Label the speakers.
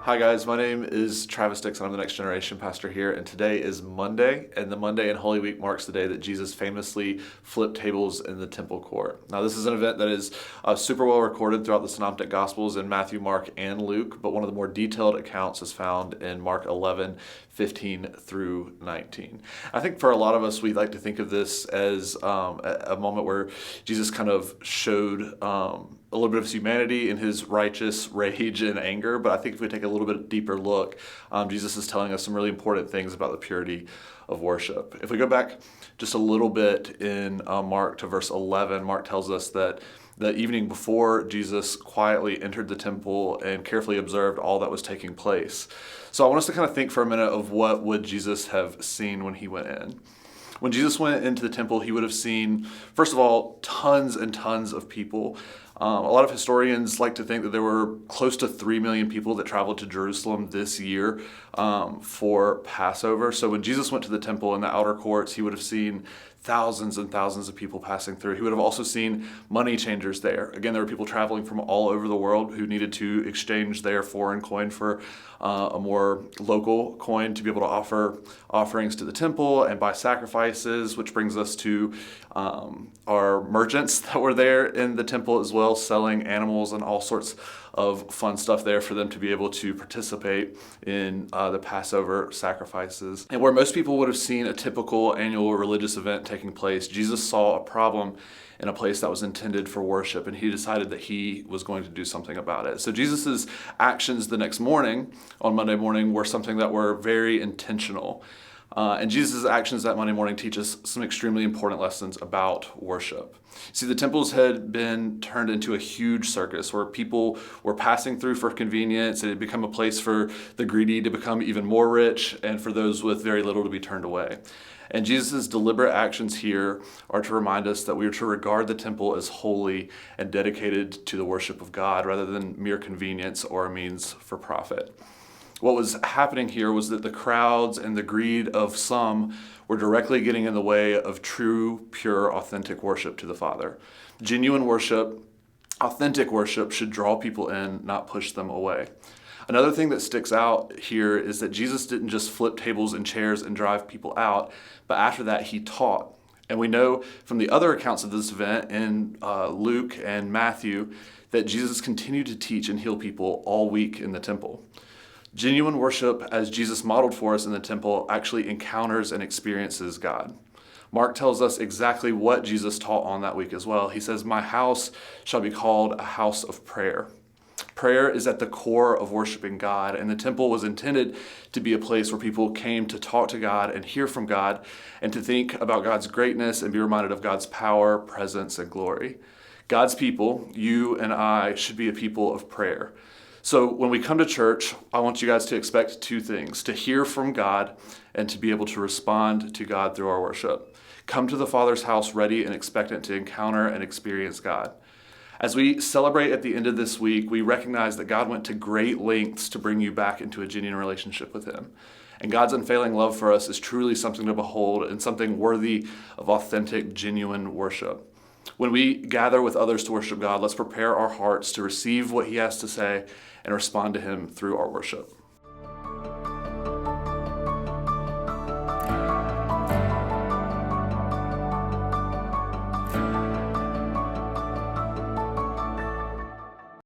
Speaker 1: Hi guys, my name is Travis Dixon. I'm the Next Generation pastor here, and today is Monday, and the Monday in Holy Week marks the day that Jesus famously flipped tables in the temple court. Now, this is an event that is super well recorded throughout the Synoptic Gospels in Matthew, Mark, and Luke, but one of the more detailed accounts is found in Mark 11:15 through 19. I think for a lot of us, we like to think of this as a moment where Jesus kind of showed a little bit of his humanity in his righteous rage and anger, but I think if we take a little bit deeper look, Jesus is telling us some really important things about the purity of worship. If we go back just a little bit in Mark to verse 11, Mark tells us that the evening before, Jesus quietly entered the temple and carefully observed all that was taking place. So I want us to kind of think for a minute of what would Jesus have seen when he went in. When Jesus went into the temple, he would have seen, first of all, tons and tons of people. A lot of historians like to think that there were close to 3 million people that traveled to Jerusalem this year for Passover. So when Jesus went to the temple in the outer courts, he would have seen thousands and thousands of people passing through. He would have also seen money changers there. Again, there were people traveling from all over the world who needed to exchange their foreign coin for a more local coin to be able to offer offerings to the temple and buy sacrifices, which brings us to our merchants that were there in the temple as well, selling animals and all sorts of fun stuff there for them to be able to participate in the Passover sacrifices. And where most people would have seen a typical annual religious event taking place, Jesus saw a problem in a place that was intended for worship, and he decided that he was going to do something about it. So Jesus's actions the next morning, on Monday morning, were something that were very intentional. And Jesus' actions that Monday morning teach us some extremely important lessons about worship. See, the temples had been turned into a huge circus where people were passing through for convenience. It had become a place for the greedy to become even more rich and for those with very little to be turned away. And Jesus' deliberate actions here are to remind us that we are to regard the temple as holy and dedicated to the worship of God rather than mere convenience or a means for profit. What was happening here was that the crowds and the greed of some were directly getting in the way of true, pure, authentic worship to the Father. Genuine worship, authentic worship should draw people in, not push them away. Another thing that sticks out here is that Jesus didn't just flip tables and chairs and drive people out, but after that he taught. And we know from the other accounts of this event in Luke and Matthew that Jesus continued to teach and heal people all week in the temple. Genuine worship, as Jesus modeled for us in the temple, actually encounters and experiences God. Mark tells us exactly what Jesus taught on that week as well. He says, "My house shall be called a house of prayer." Prayer is at the core of worshiping God, and the temple was intended to be a place where people came to talk to God and hear from God and to think about God's greatness and be reminded of God's power, presence, and glory. God's people, you and I, should be a people of prayer. So when we come to church, I want you guys to expect two things: to hear from God and to be able to respond to God through our worship. Come to the Father's house ready and expectant to encounter and experience God. As we celebrate at the end of this week, we recognize that God went to great lengths to bring you back into a genuine relationship with Him. And God's unfailing love for us is truly something to behold and something worthy of authentic, genuine worship. When we gather with others to worship God, let's prepare our hearts to receive what He has to say and respond to Him through our worship.